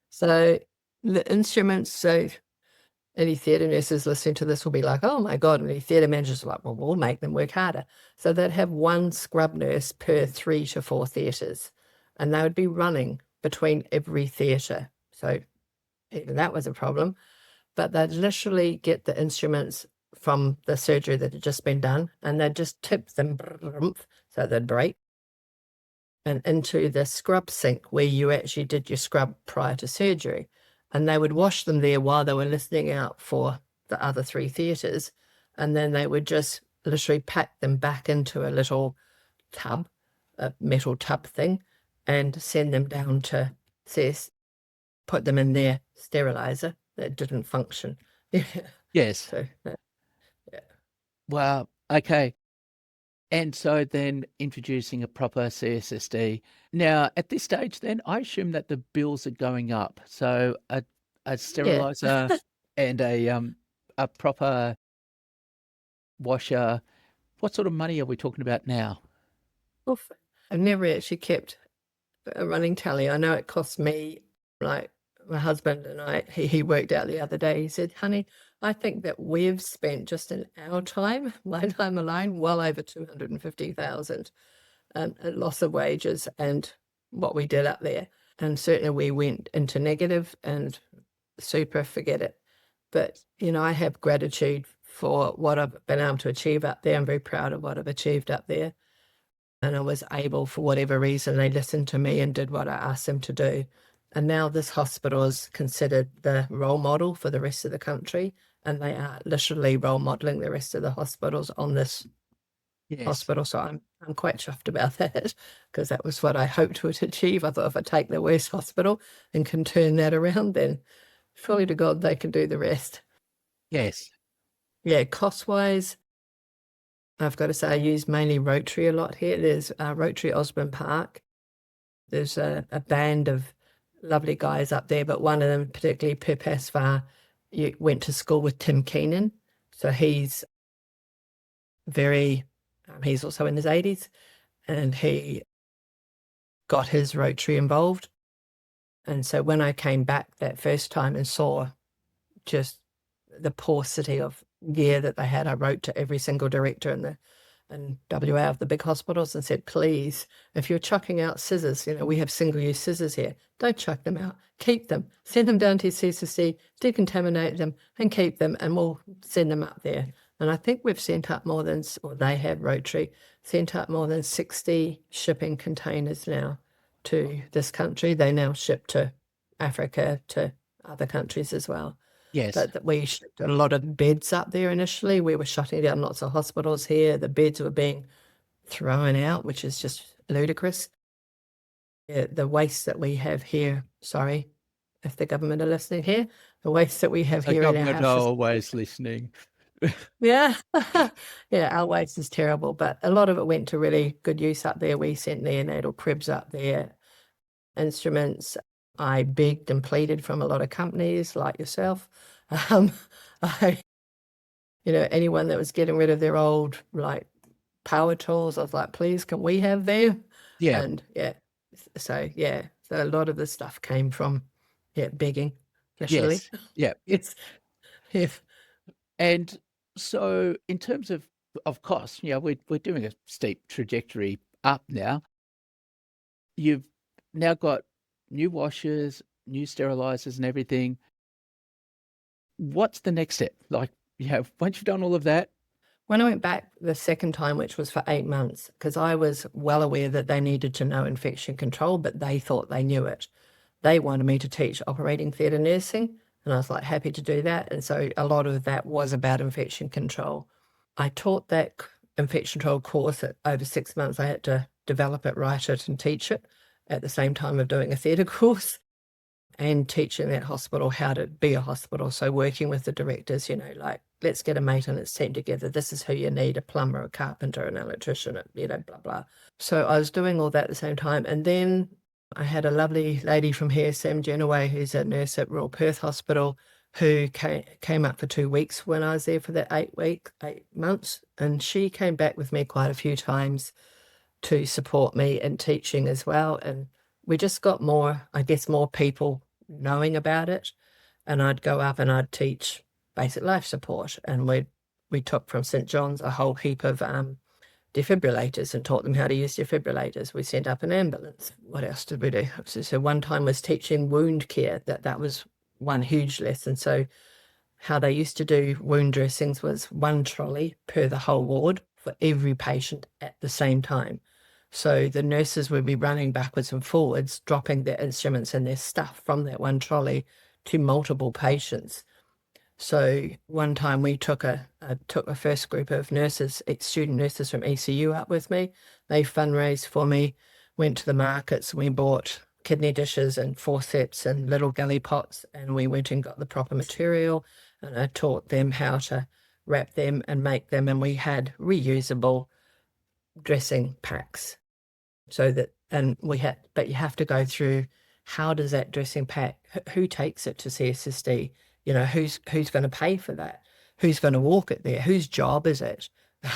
So the instruments, so any theatre nurses listening to this will be like, oh my God, and any theatre managers are like, well, we'll make them work harder. So they'd have one scrub nurse per 3 to 4 theatres, and they would be running between every theatre. So even that was a problem. But they'd literally get the instruments from the surgery that had just been done, and they'd just tip them, so they'd break, and into the scrub sink where you actually did your scrub prior to surgery. And they would wash them there while they were listening out for the other 3 theatres. And then they would just literally pack them back into a little tub, a metal tub thing, and send them down to CS, put them in their sterilizer that didn't function. Yeah. Yes. So, yeah. Wow. Okay. And so then introducing a proper CSSD. Now, at this stage, then I assume that the bills are going up. So a Yeah. sterilizer and a proper washer. What sort of money are we talking about now? Oof. I've never actually kept a running tally. I know it cost me, like my husband and I, he worked out the other day. He said, honey, I think that we've spent just in our time, my time alone, well over 250,000 at loss of wages and what we did up there. And certainly we went into negative and super, forget it. But, I have gratitude for what I've been able to achieve up there. I'm very proud of what I've achieved up there. And I was able, for whatever reason, they listened to me and did what I asked them to do. And now this hospital is considered the role model for the rest of the country. And they are literally role modeling the rest of the hospitals on this Yes. hospital. So I'm quite chuffed about that because that was what I hoped to achieve. I thought if I take the worst hospital and can turn that around, then surely to God they can do the rest. Yes. Yeah, cost wise, I've got to say I use mainly Rotary a lot here. There's Rotary Osborne Park. There's a band of lovely guys up there, but one of them, particularly Pip Asfar, went to school with Tim Keenan. So he's he's also in his 80s, and he got his Rotary involved. And so when I came back that first time and saw just the paucity of gear that they had, I wrote to every single director in WA of the big hospitals and said, please, if you're chucking out scissors, we have single-use scissors here, don't chuck them out, keep them, send them down to your CCC, decontaminate them and keep them, and we'll send them up there. And I think we've sent up more than, or they have, Rotary, sent up more than 60 shipping containers now to this country. They now ship to Africa, to other countries as well. Yes. But that we shipped a lot of beds up there initially. We were shutting down lots of hospitals here. The beds were being thrown out, which is just ludicrous. Yeah, the waste that we have here, sorry if the government are listening here, the waste that we have The here in our government house are is, always listening. yeah, yeah, our waste is terrible, but a lot of it went to really good use up there. We sent neonatal cribs up there, instruments. I begged and pleaded from a lot of companies like yourself. I, anyone that was getting rid of their old power tools, I was like, please, can we have them? Yeah. And so a lot of the stuff came from begging, literally. Yes. Yeah. It's if And so in terms of costs, we're doing a steep trajectory up now. You've now got new washers, new sterilizers and everything. What's the next step? Once you've done all of that, when I went back the second time, which was for 8 months, because I was well aware that they needed to know infection control, but they thought they knew it. They wanted me to teach operating theatre nursing, and I was like happy to do that. And so a lot of that was about infection control. I taught that infection control course at over 6 months. I had to develop it, write it, and teach it at the same time of doing a theatre course and teaching that hospital how to be a hospital. So working with the directors, let's get a maintenance team together. This is who you need, a plumber, a carpenter, an electrician, blah, blah. So I was doing all that at the same time. And then I had a lovely lady from here, Sam Genoway, who's a nurse at Royal Perth Hospital, who came up for 2 weeks when I was there for that 8 months. And she came back with me quite a few times to support me in teaching as well. And we just got more people knowing about it. And I'd go up and I'd teach basic life support. And we took from St. John's a whole heap of defibrillators and taught them how to use defibrillators. We sent up an ambulance. What else did we do? So one time was teaching wound care. That was one huge lesson. So how they used to do wound dressings was one trolley per the whole ward for every patient at the same time. So the nurses would be running backwards and forwards, dropping their instruments and their stuff from that one trolley to multiple patients. So one time we took a first group of nurses, student nurses from ECU up with me. They fundraised for me, went to the markets, we bought kidney dishes and forceps and little galley pots, and we went and got the proper material, and I taught them how to wrap them and make them, and we had reusable dressing packs. But you have to go through, how does that dressing pack, who takes it to CSSD? Who's going to pay for that? Who's going to walk it there? Whose job is it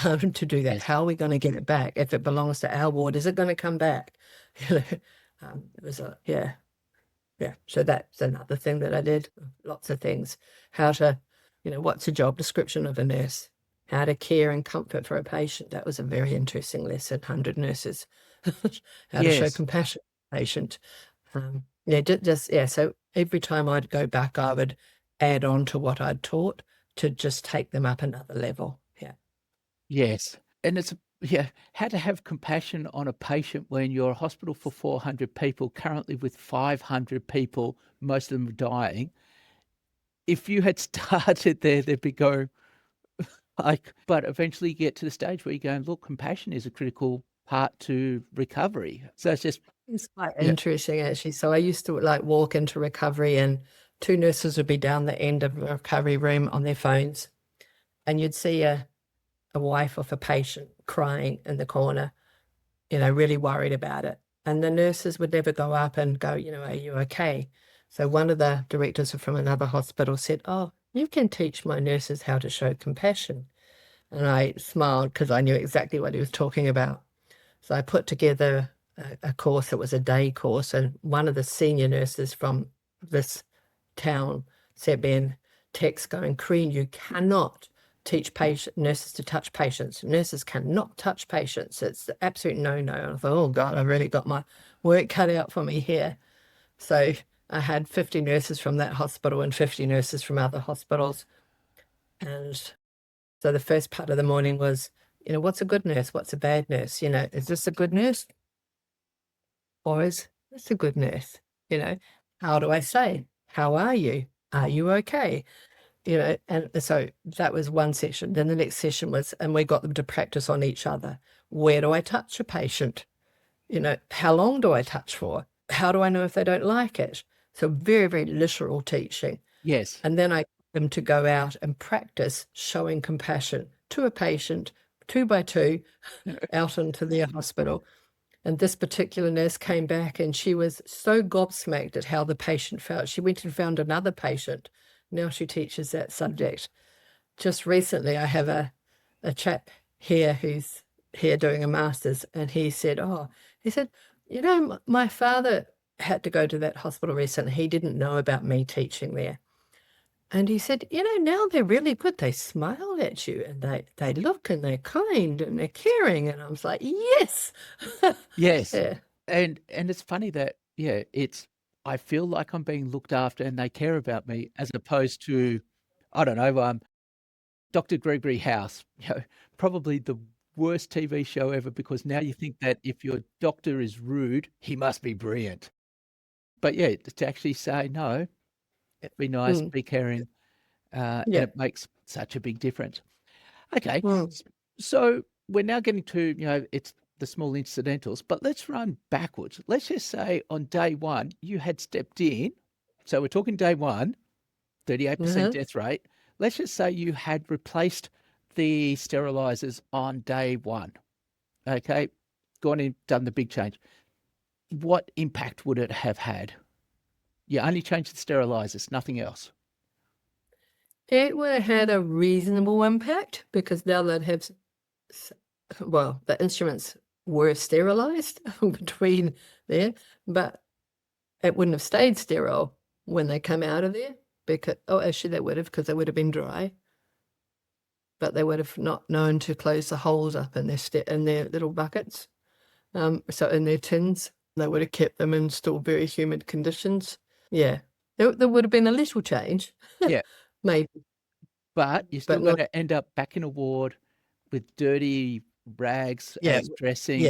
to do that? Yes. How are we going to get it back? If it belongs to our ward, is it going to come back? It was So that's another thing that I did. Lots of things. How to, what's the job description of a nurse? How to care and comfort for a patient. That was a very interesting lesson. 100 nurses. How to show Yes. compassion to a patient. So every time I'd go back, I would add on to what I'd taught to just take them up another level. Yeah. Yes. And it's how to have compassion on a patient when you're a hospital for 400 people, currently with 500 people, most of them dying. If you had started there, they'd be going but eventually you get to the stage where you're going, look, compassion is a critical part to recovery. So It's quite interesting, actually. So I used to walk into recovery, and 2 nurses would be down the end of the recovery room on their phones, and you'd see a wife of a patient crying in the corner, really worried about it. and the nurses would never go up and go, are you okay? So one of the directors from another hospital said, oh, you can teach my nurses how to show compassion. And I smiled because I knew exactly what he was talking about. So I put together a course. It was a day course, and one of the senior nurses from this town sent me a text going, Kareen, you cannot teach nurses to touch patients. Nurses cannot touch patients. It's the absolute no-no. And I thought, oh God, I really got my work cut out for me here. So I had 50 nurses from that hospital and 50 nurses from other hospitals. And so the first part of the morning was, what's a good nurse? What's a bad nurse? Is this a good nurse? Or is this a good nurse? How do I say, how are you? Are you okay? And so that was one session. Then the next session was, and we got them to practice on each other. Where do I touch a patient? How long do I touch for? How do I know if they don't like it? So very, very literal teaching. Yes. And then I got them to go out and practice showing compassion to a patient, 2 by 2, out into their hospital. And this particular nurse came back and she was so gobsmacked at how the patient felt. She went and found another patient. Now she teaches that subject. Just recently, I have a chap here who's here doing a master's, and he said, my father had to go to that hospital recently. He didn't know about me teaching there. And he said, now they're really good. They smile at you and they look and they're kind and they're caring. And I was like, yes. Yes. Yeah. And it's funny that, I feel like I'm being looked after and they care about me, as opposed to, I don't know, Dr. Gregory House, probably the worst TV show ever, because now you think that if your doctor is rude, he must be brilliant. But to actually say, no, be nice, Mm. be caring, and Yeah. it makes such a big difference. Okay. Mm. So we're now getting to, it's the small incidentals, but let's run backwards. Let's just say on day one, you had stepped in. So we're talking day one, 38% Uh-huh. death rate. Let's just say you had replaced the sterilizers on day one. Okay. Gone in, done the big change. What impact would it have had? You only changed the sterilizers, nothing else. It would have had a reasonable impact because now they'd have, the instruments were sterilized between there, but it wouldn't have stayed sterile when they come out of there because, actually they would have, because they would have been dry, but they would have not known to close the holes up in their little buckets. So in their tins, they would have kept them in still very humid conditions. Yeah, there would have been a little change, Yeah. maybe, But you're still but going not. to end up back in a ward with dirty rags Yeah, as yeah, dressings.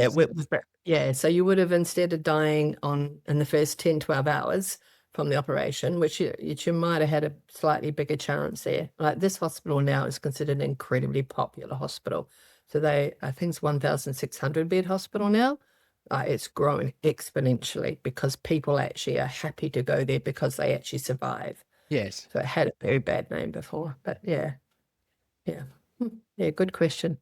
yeah. So you would have, instead of dying in the first 10, 12 hours from the operation, which you might have had a slightly bigger chance there. Like this hospital now is considered an incredibly popular hospital. So I think it's 1,600 bed hospital now. It's grown exponentially because people actually are happy to go there because they actually survive. Yes. So it had a very bad name before, but yeah. Yeah, good question.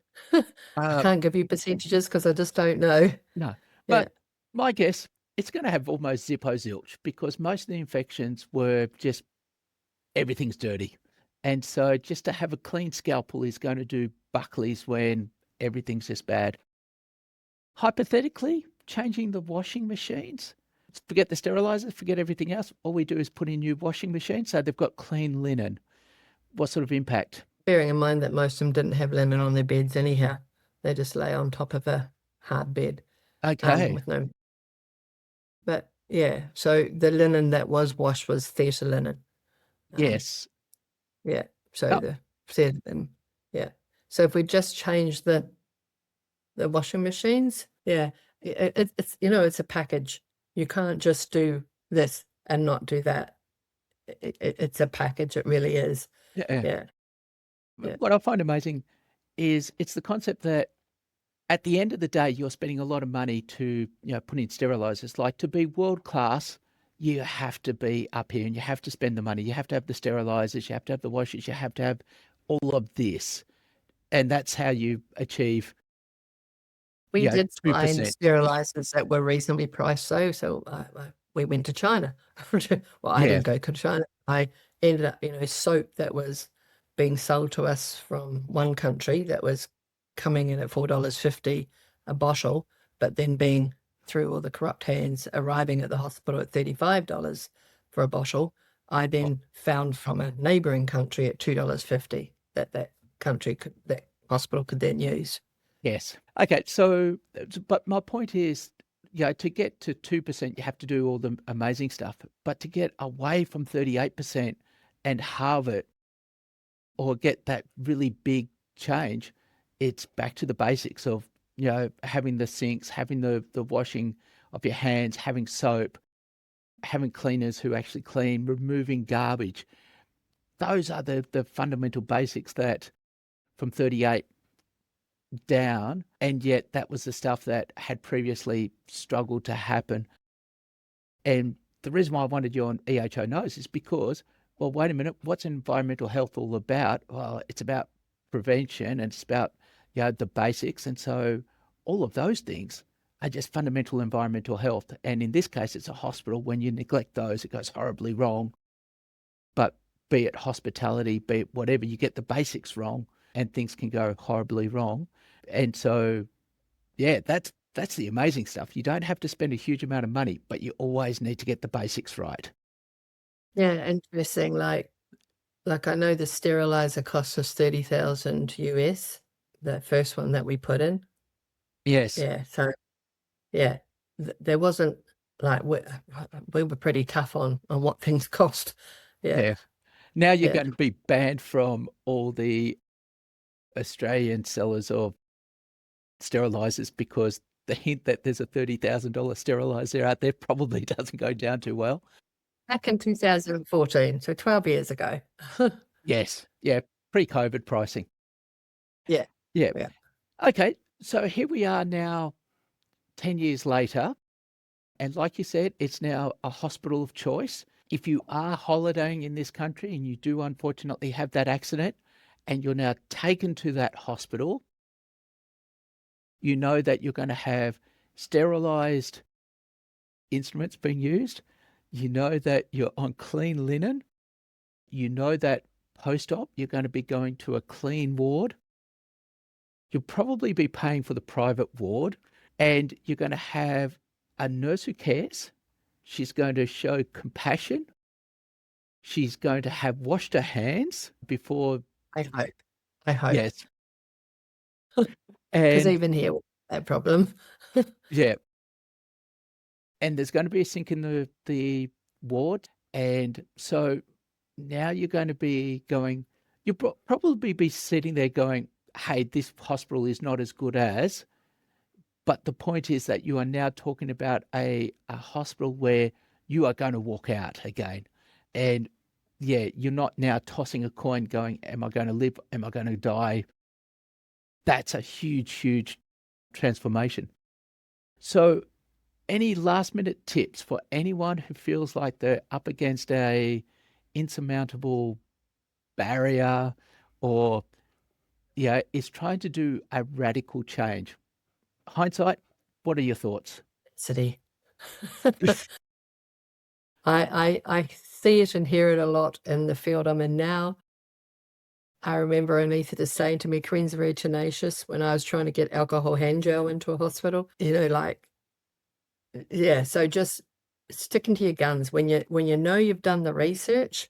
I can't give you percentages because I just don't know. No, Yeah. but my guess, it's going to have almost zippo zilch, because most of the infections were just everything's dirty. And so just to have a clean scalpel is going to do Buckley's when everything's just bad. Hypothetically, changing the washing machines, forget the sterilizers, forget everything else. All we do is put in new washing machines so they've got clean linen. What sort of impact? Bearing in mind that most of them didn't have linen on their beds anyhow. They just lay on top of a hard bed Okay. with no. But yeah, so the linen that was washed was theatre linen. Yes. Yeah. So Oh, the theatre linen. Yeah. So if we just change the washing machines, yeah, it's a package. You can't just do this and not do that. It's a package. It really is. yeah. Yeah. Yeah. What I find amazing is it's the concept that at the end of the day, you're spending a lot of money to, put in sterilizers. Like, to be world class, you have to be up here and you have to spend the money. You have to have the sterilizers, you have to have the washers, you have to have all of this. And that's how you achieve We did find 2%. sterilizers that were reasonably priced though, so we went to China. Well, I Yeah. didn't go to China. I ended up, soap that was being sold to us from one country that was coming in at $4.50 a bottle, but then being through all the corrupt hands, arriving at the hospital at $35 for a bottle. I then found from a neighboring country at $2.50 that that hospital could then use. Yes. Okay. So, but my point is, to get to 2%, you have to do all the amazing stuff. But to get away from 38% and halve it or get that really big change, it's back to the basics of, having the sinks, having the washing of your hands, having soap, having cleaners who actually clean, removing garbage. Those are the fundamental basics that from 38 down, and yet that was the stuff that had previously struggled to happen. And the reason why I wanted you on EHO Knows is because, well, wait a minute, what's environmental health all about? Well, it's about prevention and it's about, the basics. And so all of those things are just fundamental environmental health. And in this case, it's a hospital. When you neglect those, it goes horribly wrong. But be it hospitality, be it whatever, you get the basics wrong and things can go horribly wrong. And so, yeah, that's the amazing stuff. You don't have to spend a huge amount of money, but you always need to get the basics right. Yeah, interesting. Like I know the sterilizer cost us 30,000 US, the first one that we put in. Yes. Yeah, so yeah, there wasn't like we were pretty tough on what things cost. Yeah, Yeah. Now you're yeah. going to be banned from all the Australian sellers of sterilizers because the hint that there's a $30,000 sterilizer out there probably doesn't go down too well. Back in 2014, so 12 years ago. Yes. Yeah. Pre-COVID pricing. Yeah, Yeah. yeah. Okay. So here we are now, 10 years later. And like you said, it's now a hospital of choice. If you are holidaying in this country and you do unfortunately have that accident and you're now taken to that hospital, you know that you're going to have sterilized instruments being used. You know that you're on clean linen. You know that post-op, you're going to be going to a clean ward. You'll probably be paying for the private ward and you're going to have a nurse who cares. She's going to show compassion. She's going to have washed her hands before. I hope. I hope. Yes. Because And even here, that problem. yeah, and there's going to be a sink in the ward. And so now you're going to be going, you'll probably be sitting there going, hey, this hospital is not as good as. But the point is that you are now talking about a hospital where you are going to walk out again. And yeah, you're not now tossing a coin going, am I going to live? Am I going to die? That's a huge, huge transformation. So, any last minute tips for anyone who feels like they're up against a insurmountable barrier or is trying to do a radical change? Hindsight, what are your thoughts? City. I see it and hear it a lot in the field I'm in now. I remember anaesthetist saying to me, "Kareen's very tenacious," when I was trying to get alcohol hand gel into a hospital. Yeah, so just sticking to your guns when you know you've done the research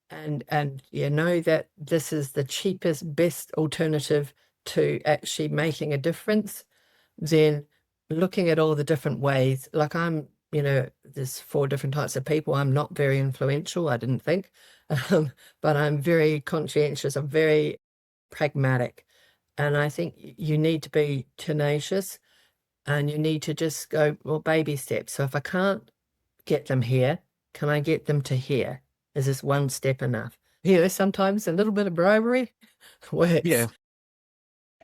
and you know that this is the cheapest, best alternative to actually making a difference, then looking at all the different ways, like there's 4 different types of people. I'm not very influential, I didn't think, but I'm very conscientious. I'm very pragmatic. And I think you need to be tenacious and you need to just go, well, baby steps. So if I can't get them here, can I get them to here? Is this one step enough? Sometimes a little bit of bribery Yeah.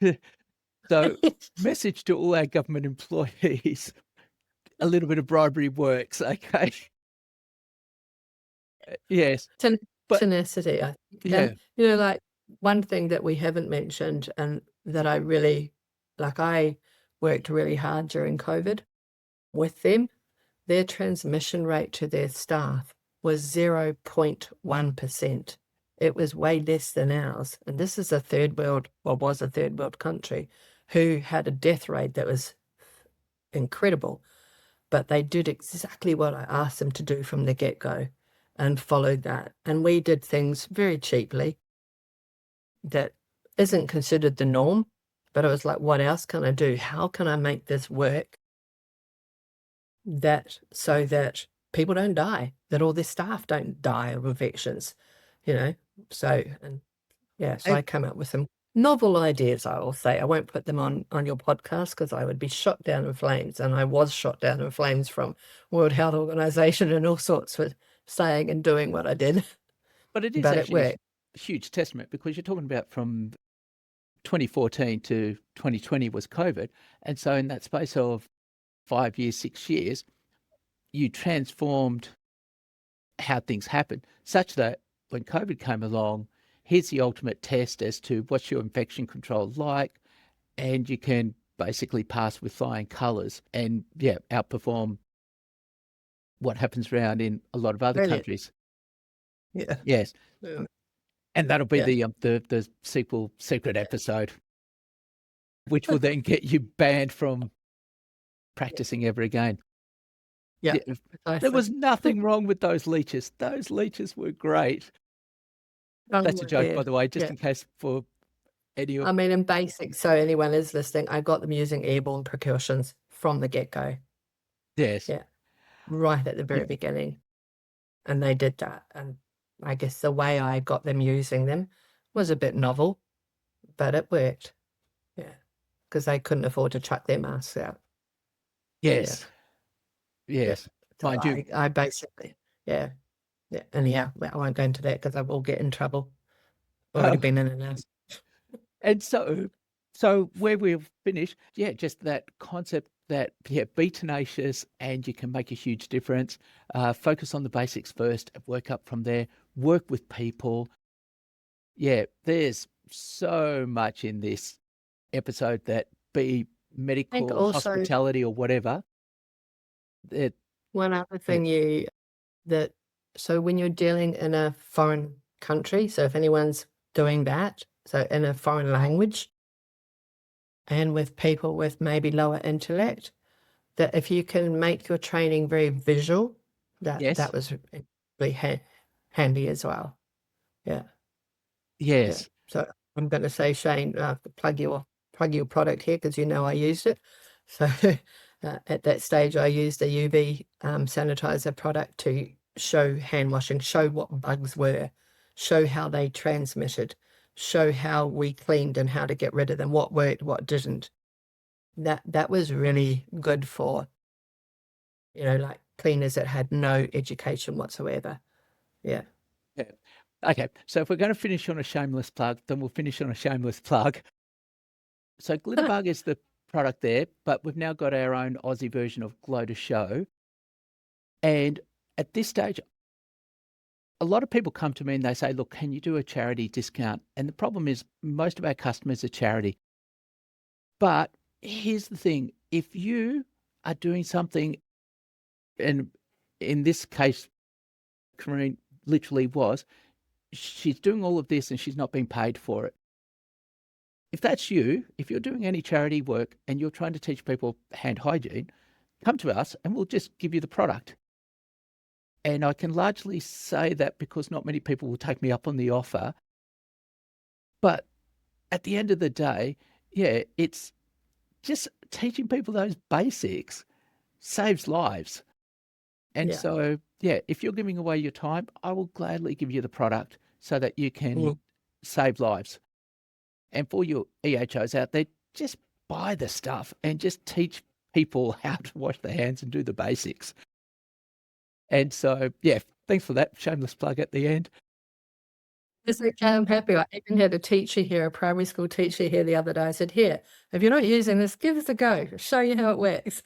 works. So, message to all our government employees, a little bit of bribery works, okay? Yes, Ten but tenacity, I think, and, yeah, like, one thing that we haven't mentioned and that I really like, worked really hard during COVID with them. Their transmission rate to their staff was 0.1%. It was way less than ours. And this is a third world, or was a third world country, who had a death rate that was incredible. But they did exactly what I asked them to do from the get-go and followed that. And we did things very cheaply that isn't considered the norm. But I was like, what else can I do? How can I make this work so that people don't die, that all their staff don't die of infections, you know? So, and yeah, so I And come up with some novel ideas, I will say. I won't put them on your podcast because I would be shot down in flames. And I was shot down in flames from World Health Organization and all sorts for saying and doing what I did, but it is but it actually worked. a huge testament because you're talking about from 2014 to 2020 was COVID. And so in that space of 5 years, 6 years, you transformed how things happen such that when COVID came along, here's the ultimate test as to what's your infection control like, and you can basically pass with flying colours and, yeah, outperform what happens around in a lot of other Brilliant. countries. Yeah. Yes, Yeah. and that'll be Yeah. the sequel secret episode, which will then get you banned from practicing ever again. Yeah. Yeah, there Precisely. was nothing wrong with those leeches. Those leeches were great. Oh That's a my joke, by word. the way, just Yeah. in case for any of I mean, in basic, so anyone is listening, I got them using airborne precautions from the get-go. yes. Yeah. Right at the Yeah. very beginning. And they did that. And I guess the way I got them using them was a bit novel, but it worked. Yeah. Because they couldn't afford to chuck their masks out. Yeah. Yes. Yeah. Yes. So Mind you, I basically, yeah. Yeah. Anyhow, well, I won't go into that because I will get in trouble. Already oh, been in and out. and so where we'll finish, yeah, just that concept that, yeah, be tenacious and you can make a huge difference. Focus on the basics first, work up from there, work with people. Yeah, there's so much in this episode that be I think medical, also hospitality or whatever, it one other yeah. thing that so when you're dealing in a foreign country, so if anyone's doing that, so in a foreign language and with people with maybe lower intellect, that if you can make your training very visual, that Yes. was really handy as well. Yeah, yeah. Yes. So I'm going to say, Shane, plug your product here because you know I used it. So at that stage, I used a UV sanitizer product to show hand washing, show what bugs were, show how they transmitted, show how we cleaned and how to get rid of them, what worked, what didn't. That was really good for, like cleaners that had no education whatsoever. Yeah. Yeah. Okay, so if we're gonna finish on a shameless plug, then we'll finish on a shameless plug. So Glitterbug is the product there, but we've now got our own Aussie version of Glow to Show. And at this stage, a lot of people come to me and they say, "Look, can you do a charity discount?" And the problem is most of our customers are charity. But here's the thing, if you are doing something, and in this case, Kareen literally was, she's doing all of this and she's not being paid for it. If that's you, if you're doing any charity work and you're trying to teach people hand hygiene, come to us and we'll just give you the product. And I can largely say that because not many people will take me up on the offer. But at the end of the day, yeah, it's just teaching people those basics saves lives. And Yeah. so, yeah, if you're giving away your time, I will gladly give you the product so that you can Mm. save lives. And for your EHOs out there, just buy the stuff and just teach people how to wash their hands and do the basics. And so, yeah, thanks for that shameless plug at the end. It's okay, I'm happy. I even had a teacher here, a primary school teacher here the other day. I said, "Here, if you're not using this, give us a go. Show you how it works."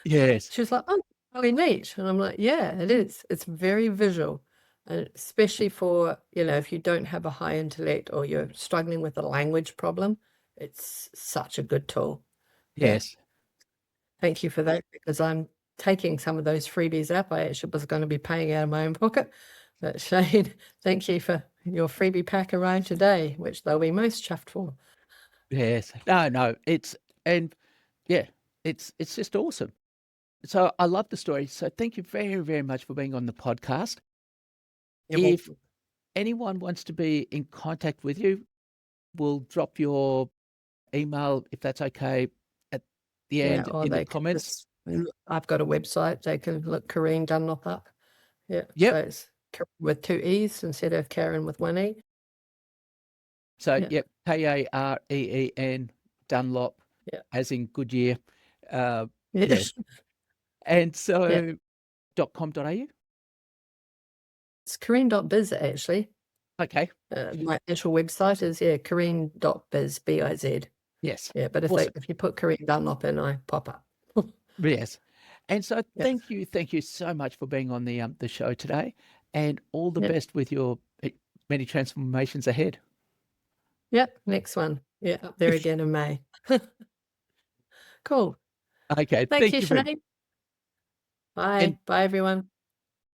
Yes. She was like, "Oh, really neat." And I'm like, "Yeah, it is. It's very visual." And especially for, if you don't have a high intellect or you're struggling with a language problem, it's such a good tool. Yeah. Yes. Thank you for that because I'm taking some of those freebies up. I actually was gonna be paying out of my own pocket. But Shane, thank you for your freebie pack arrived today, which they'll be most chuffed for. Yes. No, no, and yeah, it's just awesome. So I love the story. So thank you very, very much for being on the podcast. You're If welcome. anyone wants to be in contact with you, we'll drop your email, if that's okay, at the Yeah, end or in the they can comments. just I've got a website, they can look Kareen Dunlop up. Yeah, so Yep. it's with 2 E's instead of Karen with 1 E. So, Yeah, yep, Kareen Dunlop, yeah. as in Goodyear. Yes. Yes. And Yeah, so .com.au? it's Kareen.biz actually. Okay. My actual website is, yeah, Kareen.biz, B-I-Z. Yes. Yeah, but Awesome. if you put Kareen Dunlop in, I pop up. Yes. And so Yeah, thank you so much for being on the show today, and all the yeah, best with your, many transformations ahead. yeah, next one. Yeah, up there again in May. Cool. Okay, Thank thank you, you very Sinead. and Bye. Bye, everyone.